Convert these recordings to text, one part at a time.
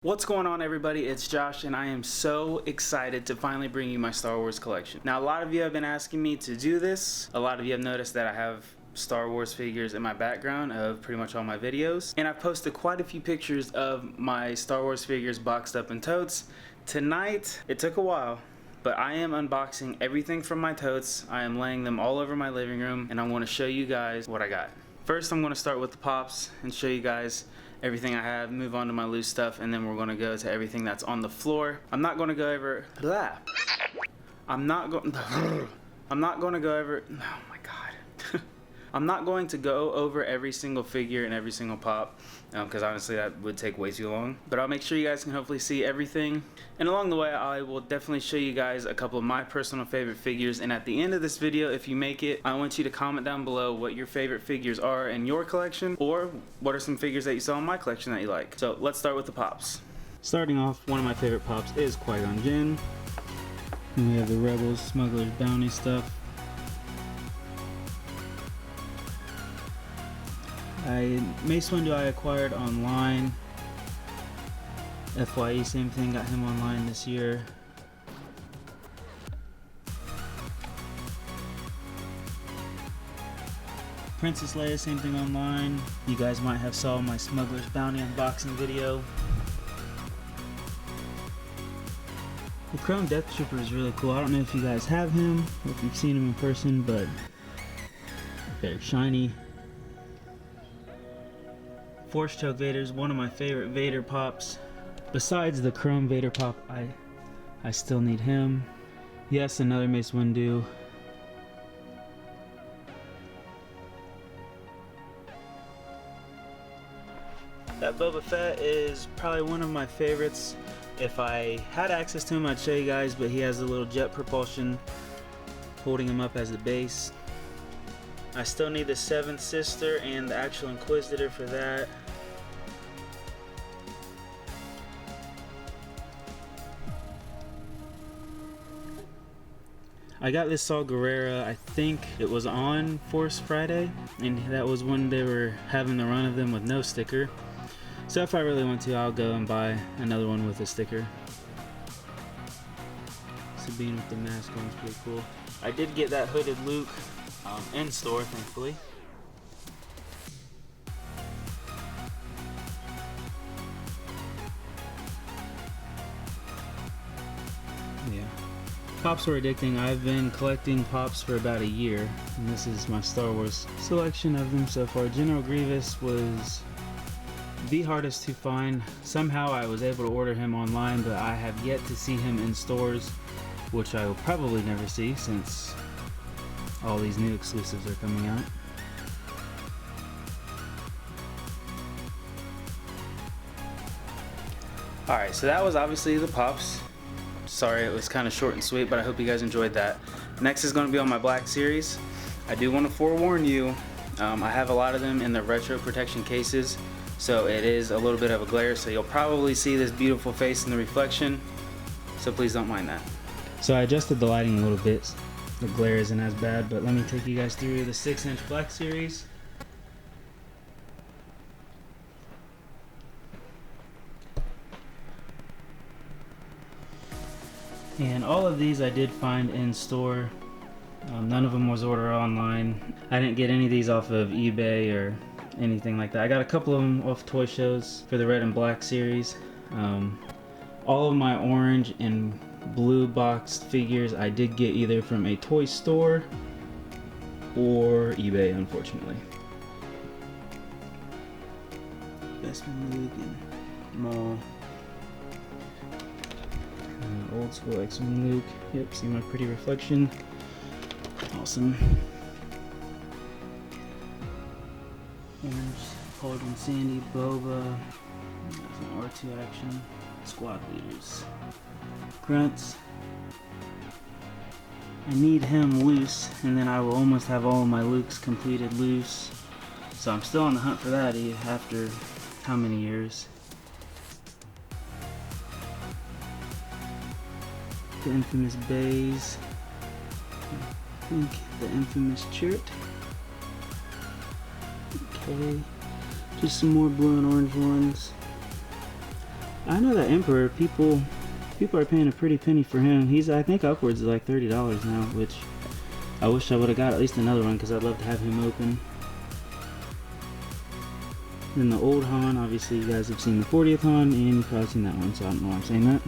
What's going on, everybody? It's Josh and I am so excited to finally bring you my Star Wars collection. Now, a lot of you have been asking me to do this. A lot of you have noticed that I have Star Wars figures in my background of pretty much all my videos, and I've posted quite a few pictures of my Star Wars figures boxed up in totes. Tonight, it took a while, but I am unboxing everything from my totes. I am laying them all over my living room and I want to show you guys what I got. First, I'm going to start with the pops and show you guys everything I have, move on to my loose stuff, and then we're going to go to everything that's on the floor. I'm not going to go over I'm not going to go over oh my god. I'm not going to go over every single figure and every single pop because honestly that would take way too long, but I'll make sure you guys can hopefully see everything, and along the way I will definitely show you guys a couple of my personal favorite figures. And at the end of this video, if you make it, I want you to comment down below what your favorite figures are in your collection, or what are some figures that you saw in my collection that you like. So let's start with the pops. Starting off, one of my favorite pops is Qui-Gon Jinn, and we have the Rebels Smuggler's Bounty stuff. Mace Windu I acquired online. FYE, same thing, got him online this year. Princess Leia, same thing online. You guys might have saw my Smuggler's Bounty unboxing video. The Chrome Death Trooper is really cool. I don't know if you guys have him or if you've seen him in person, but very shiny. Force Choke Vader is one of my favorite Vader pops. Besides the Chrome Vader pop, I still need him. Yes, another Mace Windu. That Boba Fett is probably one of my favorites. If I had access to him, I'd show you guys, but he has a little jet propulsion holding him up as the base. I still need the Seventh Sister and the actual Inquisitor for that. I got this Saw Gerrera, I think it was on Force Friday, and that was when they were having the run of them with no sticker. So if I really want to, I'll go and buy another one with a sticker. Sabine with the mask on is pretty cool. I did get that hooded Luke in store, thankfully. Yeah. Pops were addicting. I've been collecting pops for about a year, and this is my Star Wars selection of them so far. General Grievous was the hardest to find. Somehow I was able to order him online, but I have yet to see him in stores, which I will probably never see since all these new exclusives are coming out. Alright, so that was obviously the pops. Sorry it was kind of short and sweet, but I hope you guys enjoyed that. Next is going to be on my Black Series. I do want to forewarn you, I have a lot of them in the retro protection cases, so it is a little bit of a glare, so you'll probably see this beautiful face in the reflection, so please don't mind that. So I adjusted the lighting a little bit. The glare isn't as bad, but let me take you guys through the 6-inch Black Series. And all of these I did find in store. None of them was ordered online. I didn't get any of these off of eBay or anything like that. I got a couple of them off toy shows for the Red and Black series. All of my orange and blue boxed figures I did get either from a toy store or eBay, unfortunately. Bespin Luke and Maul. Old school X-Wing Luke. Yep, see my pretty reflection. Awesome. Orange, Holding Sandy, Boba. There's an R2 action. Squad leaders. Grunts. I need him loose, and then I will almost have all of my Lukes completed loose. So I'm still on the hunt for that after how many years? The infamous Bays. I think the infamous Chirrut. Okay, just some more blue and orange ones. I know that Emperor, people are paying a pretty penny for him. He's, I think, upwards of like $30 now, which I wish I would have got at least another one because I'd love to have him open. Then the old Han, obviously you guys have seen the 40th Han, and you've probably seen that one, so I don't know why I'm saying that.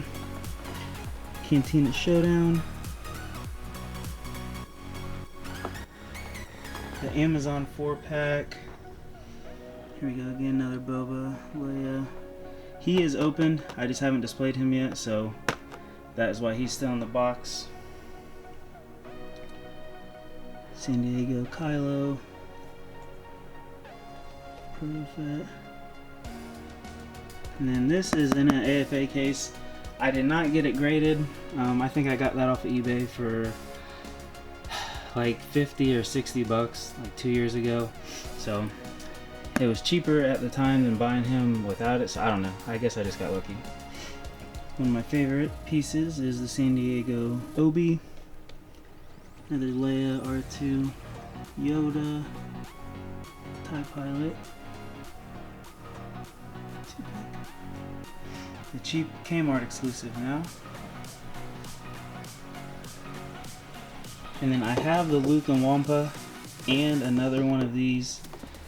Cantina Showdown. The Amazon 4-pack. Here we go again, another Boba, Leia. He is opened, I just haven't displayed him yet, so that is why he's still in the box. San Diego Kylo. And then this is in an AFA case. I did not get it graded. I think I got that off of eBay for like 50 or 60 bucks like 2 years ago. So it was cheaper at the time than buying him without it. So I don't know. I guess I just got lucky. One of my favorite pieces is the San Diego Obi. Another Leia, R2, Yoda, TIE Pilot. The cheap Kmart exclusive now. And then I have the Luke and Wampa and another one of these.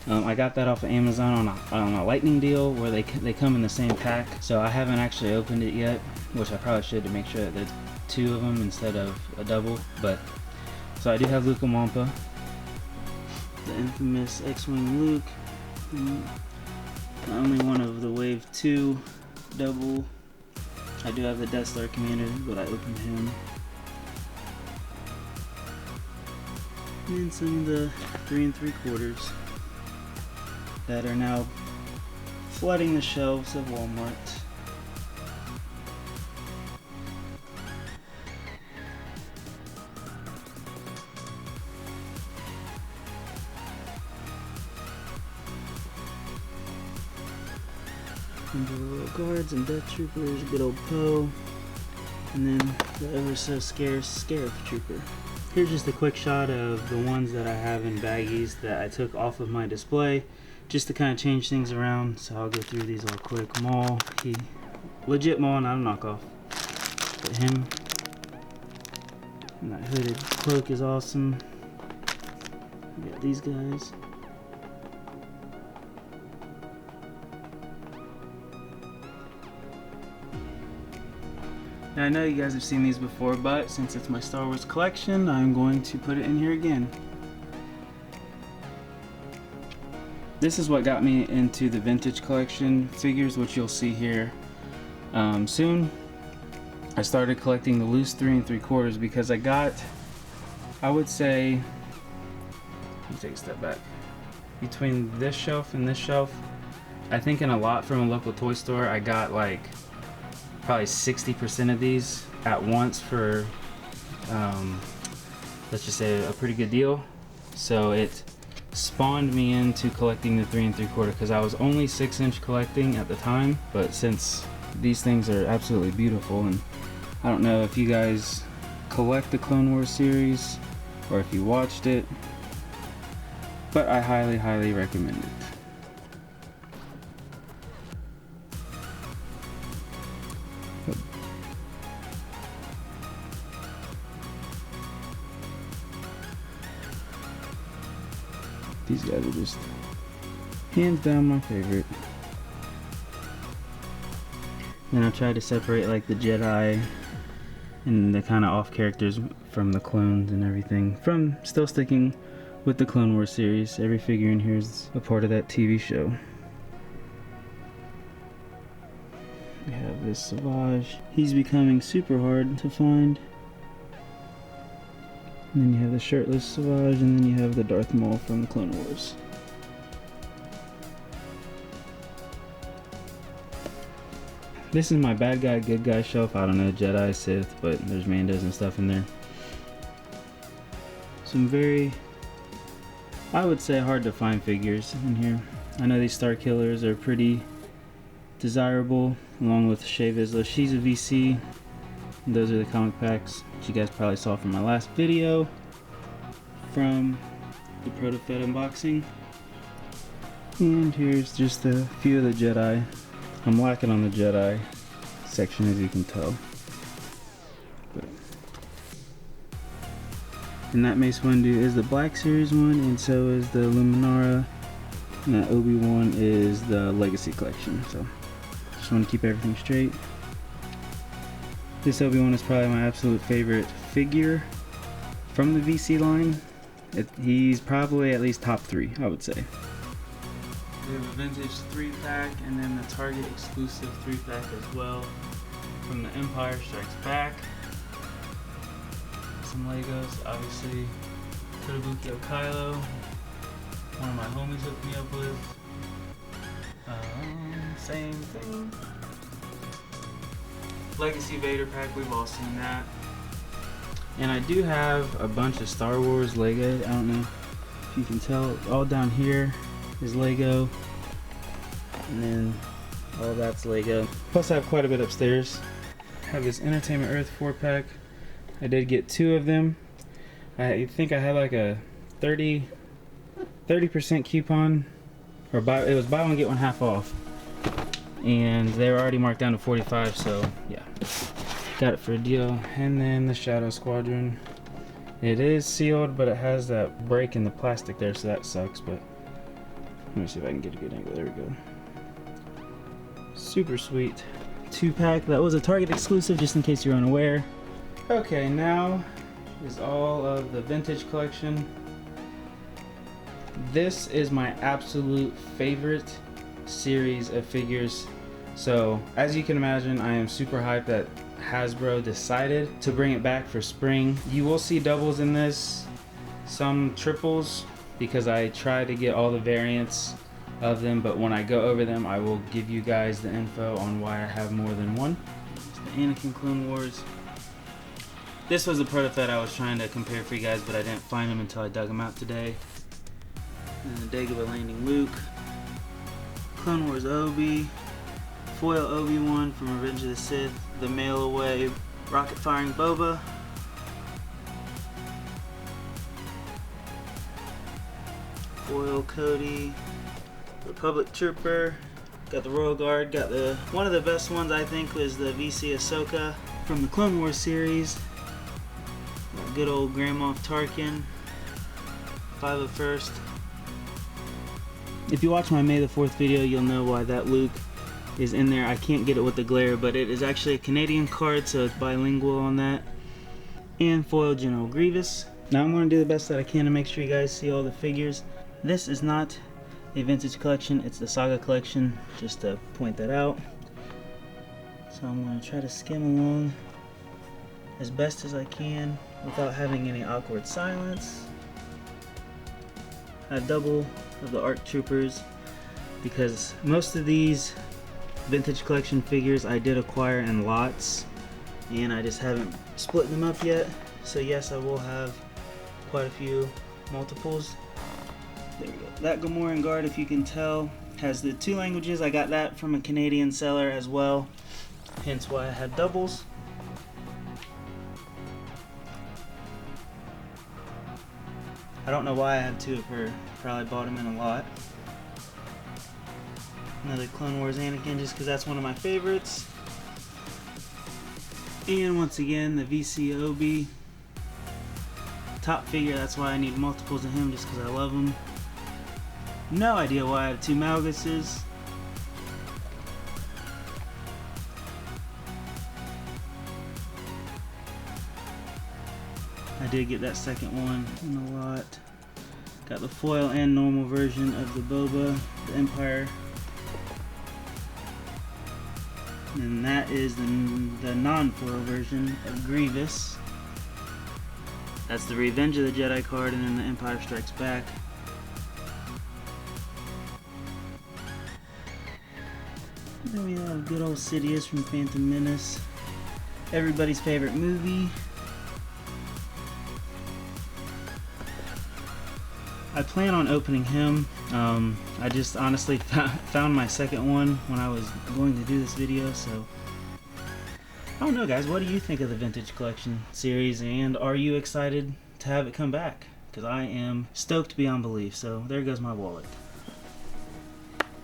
I got that off of Amazon on a lightning deal where they come in the same pack. So I haven't actually opened it yet, which I probably should to make sure that there's 2 of them instead of a double. But so I do have Luke and Wampa. The infamous X-Wing Luke. Only one of the Wave 2 double. I do have the Death Star Commander, but I opened him. And some of the 3 3/4 that are now flooding the shelves of Walmart. Imperial Guards and Death Troopers, good old Poe, and then the ever so scarce Scarif Trooper. Here's just a quick shot of the ones that I have in baggies that I took off of my display just to kind of change things around. So I'll go through these all quick. Maul, he legit Maul, not a knockoff. But him, and that hooded cloak is awesome. We got these guys. Now I know you guys have seen these before, but since it's my Star Wars collection, I'm going to put it in here again. This is what got me into the vintage collection figures, which you'll see here soon. I started collecting the loose 3 3/4 because I would say, let me take a step back. Between this shelf and this shelf, I think in a lot from a local toy store, I got like probably 60% of these at once for, let's just say, a pretty good deal. So it spawned me into collecting the 3 3/4 because I was only 6-inch collecting at the time, but since these things are absolutely beautiful, and I don't know if you guys collect the Clone Wars series or if you watched it, but I highly recommend it. These guys are just hands down my favorite. Then I tried to separate like the Jedi and the kind of off characters from the clones and everything, from still sticking with the Clone Wars series. Every figure in here is a part of that TV show. We have this Savage. He's becoming super hard to find. And then you have the shirtless Savage, and then you have the Darth Maul from the Clone Wars. This is my bad guy, good guy shelf. I don't know, Jedi, Sith, but there's Mandos and stuff in there. Some very, I would say, hard to find figures in here. I know these Star Killers are pretty desirable, along with Vizsla. She's a VC. And those are the comic packs that you guys probably saw from my last video from the Proto-Fed unboxing. And here's just a few of the Jedi. I'm lacking on the Jedi. section, as you can tell. And that Mace Windu is the Black Series one, and so is the Luminara. And that Obi-Wan is the Legacy Collection. So just want to keep everything straight. This Obi-Wan is probably my absolute favorite figure from the VC line. He's probably at least top 3, I would say. We have a vintage 3-pack and then the Target exclusive 3-pack as well from the Empire Strikes Back. Some Legos, obviously. Kotobuki Kylo, one of my homies hooked me up with. Same thing. Legacy Vader pack, we've all seen that. And I do have a bunch of Star Wars Lego. I don't know if you can tell. All down here is Lego. And then all that's Lego. Plus I have quite a bit upstairs. I have this Entertainment Earth 4-pack. I did get 2 of them. I think I had like a 30% coupon. Or it was buy one get one half off. And they were already marked down to 45, so yeah. Got it for a deal. And then the Shadow Squadron. It is sealed, but it has that break in the plastic there, so that sucks. But let me see if I can get a good angle. There we go. Super sweet 2-pack. That was a Target exclusive, just in case you're unaware. Okay, now is all of the vintage collection. This is my absolute favorite series of figures. So as you can imagine, I am super hyped that Hasbro decided to bring it back for spring. You will see doubles in this, some triples, because I try to get all the variants of them, but when I go over them I will give you guys the info on why I have more than one. It's the Anakin Clone Wars. This was the prototype I was trying to compare for you guys, but I didn't find them until I dug them out today. And the Dagobah Landing Luke, Clone Wars Obi, foil Obi-Wan from Revenge of the Sith, the mail away rocket firing Boba, foil Cody, Republic Trooper, got the Royal Guard, got the one of the best ones I think was the VC Ahsoka from the Clone Wars series. Good old Grand Moff Tarkin, 501st. If you watch my May the 4th video, you'll know why that Luke is in there. I can't get it with the glare, but it is actually a Canadian card, so it's bilingual on that. And foil General Grievous. Now I'm going to do the best that I can to make sure you guys see all the figures. This is not a vintage collection, it's the Saga collection, just to point that out. So I'm going to try to skim along as best as I can without having any awkward silence. I have double of the ARC Troopers because most of these vintage collection figures I did acquire in lots and I just haven't split them up yet. So yes, I will have quite a few multiples. There we go. That Gamorrean Guard, if you can tell, has the 2 languages. I got that from a Canadian seller as well, hence why I had doubles. I don't know why I have 2 of her. Probably bought them in a lot. Another Clone Wars Anakin, just because that's one of my favorites. And once again, the VC Obi. Top figure, that's why I need multiples of him, just because I love him. No idea why I have 2 Malguses. I did get that second one in a lot. Got the foil and normal version of the Boba, the Empire. And that is the non-foil version of Grievous. That's the Revenge of the Jedi card, and then the Empire Strikes Back. Then we have good old Sidious from Phantom Menace. Everybody's favorite movie. I plan on opening him. I just honestly found my second one when I was going to do this video, so I don't know, guys. What do you think of the vintage collection series, and are you excited to have it come back? Because I am stoked beyond belief. So there goes my wallet.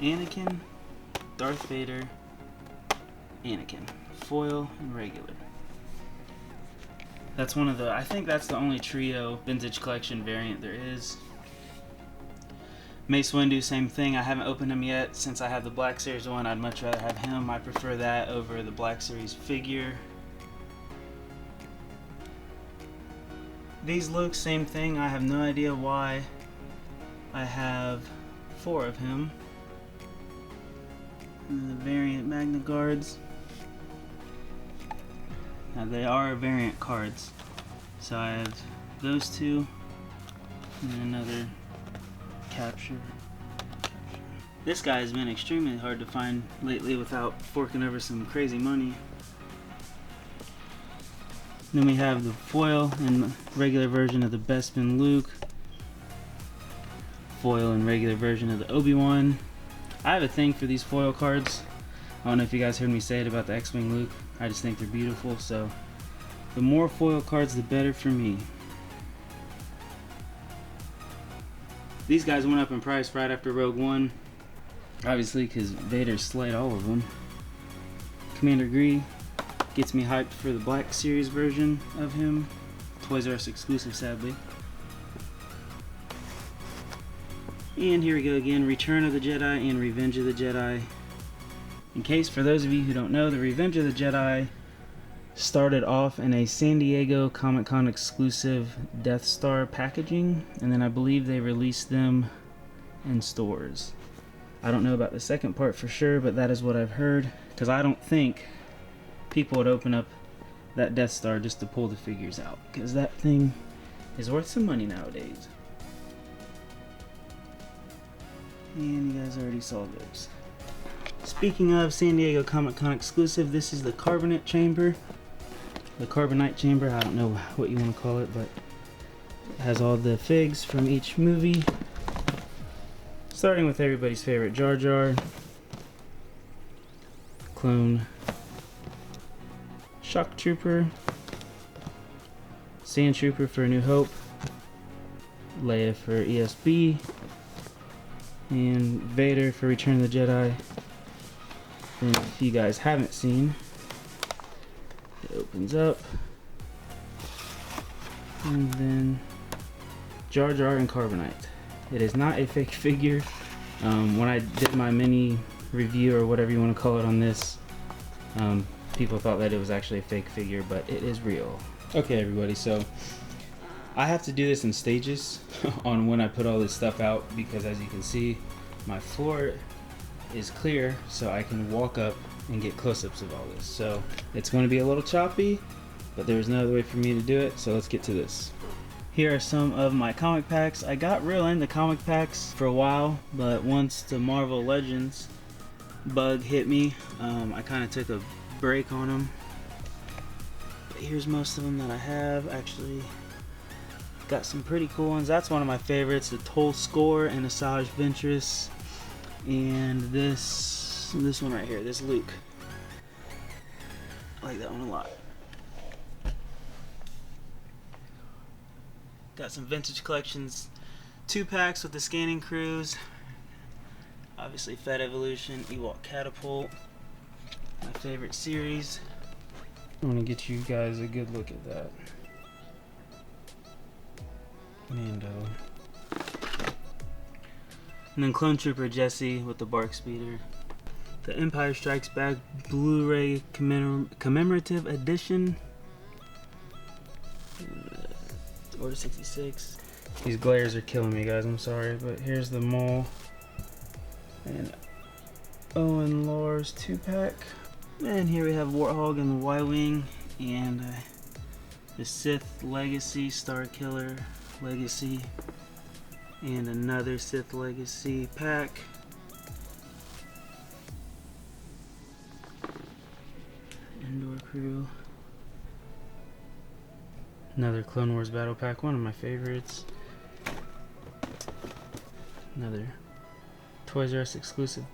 Anakin, Darth Vader, Anakin. foil and regular. That's one of the, I think that's the only trio vintage collection variant there is. Mace Windu, same thing. I haven't opened him yet since I have the Black Series one. I'd much rather have him. I prefer that over the Black Series figure. These looks, same thing. I have no idea why I have 4 of him. And the variant Magna guards. Now they are variant cards. So I have those 2 and then another capture. This guy has been extremely hard to find lately without forking over some crazy money. Then we have the foil and regular version of the Bespin Luke. Foil and regular version of the Obi-Wan. I have a thing for these foil cards. I don't know if you guys heard me say it about the X-Wing Luke. I just think they're beautiful, so the more foil cards the better for me. These guys went up in price right after Rogue One, obviously because Vader slayed all of them. Commander Gree gets me hyped for the Black Series version of him. Toys R Us exclusive, sadly. And here we go again, Return of the Jedi and Revenge of the Jedi. In case, for those of you who don't know, the Revenge of the Jedi started off in a San Diego Comic-Con exclusive Death Star packaging, and then I believe they released them in stores. I don't know about the second part for sure, but that is what I've heard, because I don't think people would open up that Death Star just to pull the figures out, because that thing is worth some money nowadays. And you guys already saw those. Speaking of San Diego Comic-Con exclusive, this is the Carbonite Chamber. The Carbonite Chamber, I don't know what you want to call it, but it has all the figs from each movie. Starting with everybody's favorite Jar Jar, Clone, Shock Trooper, Sand Trooper for A New Hope, Leia for ESB, and Vader for Return of the Jedi. And if you guys haven't seen, it opens up, and then Jar Jar and Carbonite. It is not a fake figure. When I did my mini review, or whatever you want to call it, on this, people thought that it was actually a fake figure, but it is real. Okay, everybody, so I have to do this in stages on when I put all this stuff out, because as you can see, my floor is clear, so I can walk up and get close-ups of all this. So it's going to be a little choppy, but there's no other way for me to do it, so let's get to this. Here are some of my comic packs. I got real into comic packs for a while, but once the Marvel Legends bug hit me, I kind of took a break on them. But here's most of them that I have. Actually got some pretty cool ones. That's one of my favorites, the Toll Score and Asajj Ventress. And this one right here, this Luke. I like that one a lot. Got some Vintage Collections 2-packs with the Scanning Crews. Obviously Fed Evolution, Ewok Catapult. My favorite series. I want to get you guys a good look at that. Mando. And then Clone Trooper Jesse with the Bark Speeder. The Empire Strikes Back Blu-ray Commemorative Edition. Order 66. These glares are killing me, guys, I'm sorry, but here's the Maul and Owen Lars 2-pack. And here we have Warthog and the Y-Wing, and the Sith Legacy, Star Killer Legacy, and another Sith Legacy pack. Endor Crew. Another Clone Wars Battle Pack, one of my favorites. Another Toys R Us exclusive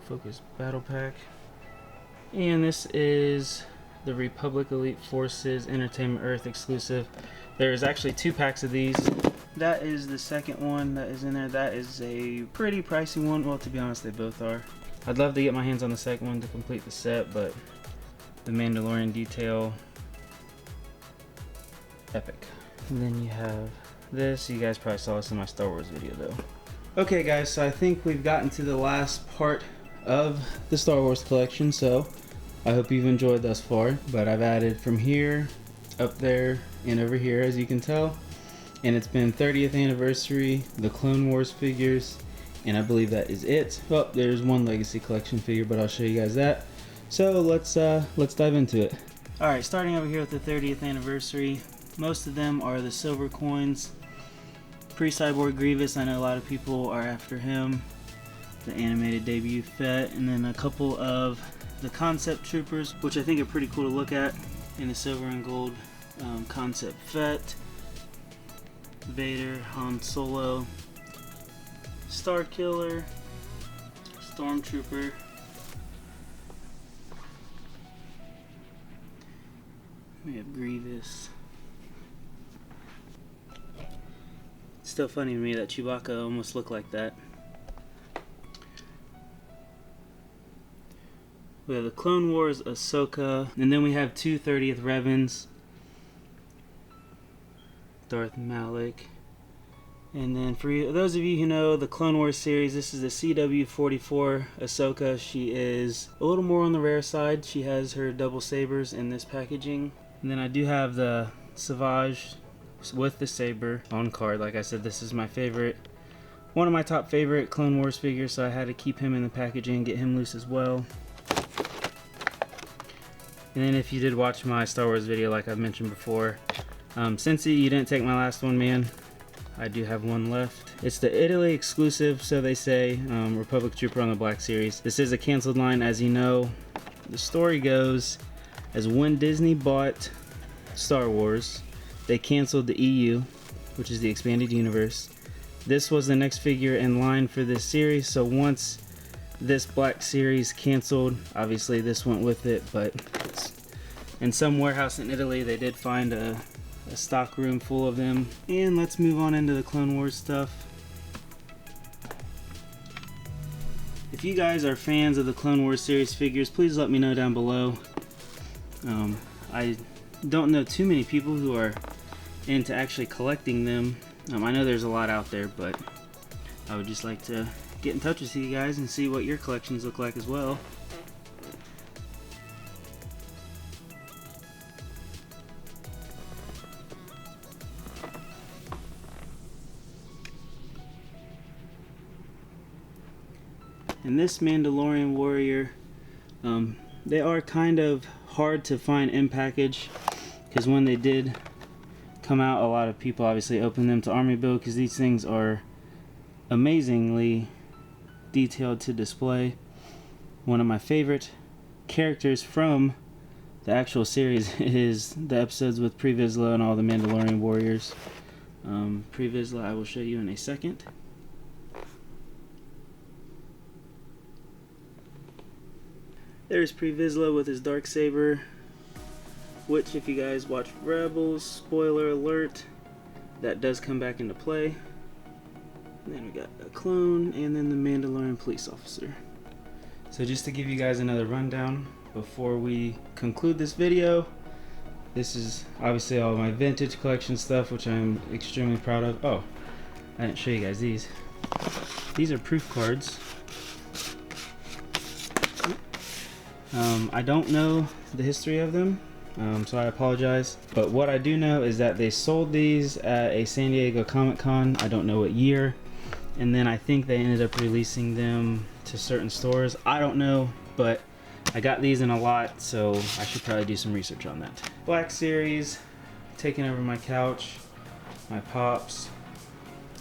Focus Battle Pack. And this is the Republic Elite Forces Entertainment Earth exclusive. There's actually 2 packs of these. That is the second one that is in there. That is a pretty pricey one. Well, to be honest, they both are. I'd love to get my hands on the second one to complete the set, but the Mandalorian detail. Epic. And then you have this. You guys probably saw this in my Star Wars video though. Okay guys, so I think we've gotten to the last part of the Star Wars collection, so I hope you've enjoyed thus far. But I've added from here, up there, and over here, as you can tell. And it's been 30th anniversary, the Clone Wars figures, and I believe that is it. Well, there's one Legacy Collection figure, but I'll show you guys that. So let's dive into it. Alright, starting over here with the 30th anniversary. Most of them are the silver coins. Pre-Cyborg Grievous, I know a lot of people are after him. The animated debut Fett, and then a couple of the concept troopers, which I think are pretty cool to look at, in the silver and gold concept Fett, Vader, Han Solo, Starkiller, Stormtrooper, we have Grievous. It's still funny to me that Chewbacca almost looked like that. We have the Clone Wars Ahsoka, and then we have two 30th Revans, Darth Maul. And then for those of you who know the Clone Wars series, this is the CW44 Ahsoka. She is a little more on the rare side. She has her double sabers in this packaging. And then I do have the Savage with the saber on card. Like I said, this is my favorite, one of my top favorite Clone Wars figures, so I had to keep him in the packaging and get him loose as well. And then if you did watch my Star Wars video, like I've mentioned before, since you didn't take my last one, man, I do have one left. It's the Italy exclusive, so they say, Republic Trooper on the Black Series. This is a canceled line, as you know. The story goes, as when Disney bought Star Wars, they canceled the EU, which is the expanded universe. This was the next figure in line for this series, so once this Black Series canceled, obviously this went with it, but in some warehouse in Italy they did find a stock room full of them. And let's move on into the Clone Wars stuff. If you guys are fans of the Clone Wars series figures, please let me know down below. I don't know too many people who are into actually collecting them. I know there's a lot out there, but I would just like to get in touch with you guys and see what your collections look like as well. And this Mandalorian Warrior, they are kind of hard to find in package, because when they did come out, a lot of people obviously opened them to army build, because these things are amazingly detailed to display. One of my favorite characters from the actual series is the episodes with Vizsla and all the Mandalorian Warriors. Vizsla I will show you in a second. There's Vizsla with his Darksaber, which if you guys watch Rebels, spoiler alert, that does come back into play. And then we got a clone, and then the Mandalorian police officer. So just to give you guys another rundown before we conclude this video, this is obviously all my vintage collection stuff, which I'm extremely proud of. Oh, I didn't show you guys these. These are proof cards. I don't know the history of them, so I apologize. But what I do know is that they sold these at a San Diego Comic-Con, I don't know what year, and then I think they ended up releasing them to certain stores. I don't know, but I got these in a lot, so I should probably do some research on that. Black Series, taking over my couch, my pops,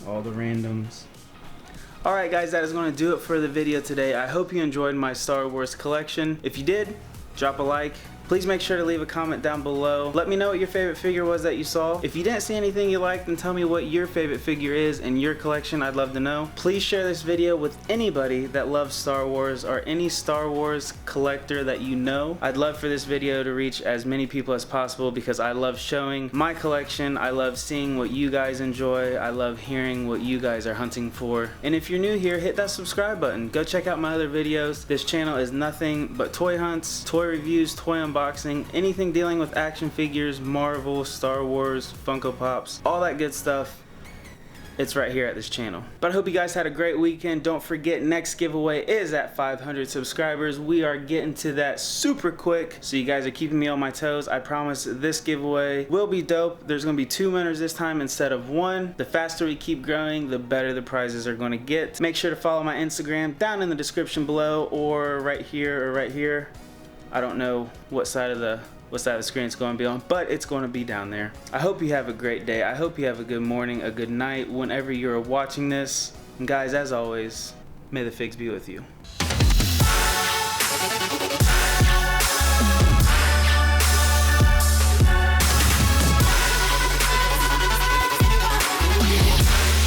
all the randoms. Alright guys, that is going to do it for the video today. I hope you enjoyed my Star Wars collection. If you did, drop a like. Please make sure to leave a comment down below. Let me know what your favorite figure was that you saw. If you didn't see anything you liked, then tell me what your favorite figure is in your collection. I'd love to know. Please share this video with anybody that loves Star Wars or any Star Wars collector that you know. I'd love for this video to reach as many people as possible because I love showing my collection. I love seeing what you guys enjoy. I love hearing what you guys are hunting for. And if you're new here, hit that subscribe button. Go check out my other videos. This channel is nothing but toy hunts, toy reviews, toy unboxings, unboxing, anything dealing with action figures, Marvel, Star Wars, Funko Pops, all that good stuff. It's right here at this channel. But I hope you guys had a great weekend. Don't forget, next giveaway is at 500 subscribers. We are getting to that super quick, so you guys are keeping me on my toes. I promise this giveaway will be dope. There's gonna be 2 winners this time instead of 1. The faster we keep growing, the better the prizes are gonna get. Make sure to follow my Instagram down in the description below, or right here or right here. I don't know what side of the screen it's going to be on, but it's going to be down there. I hope you have a great day. I hope you have a good morning, a good night, whenever you're watching this. And guys, as always, may the figs be with you.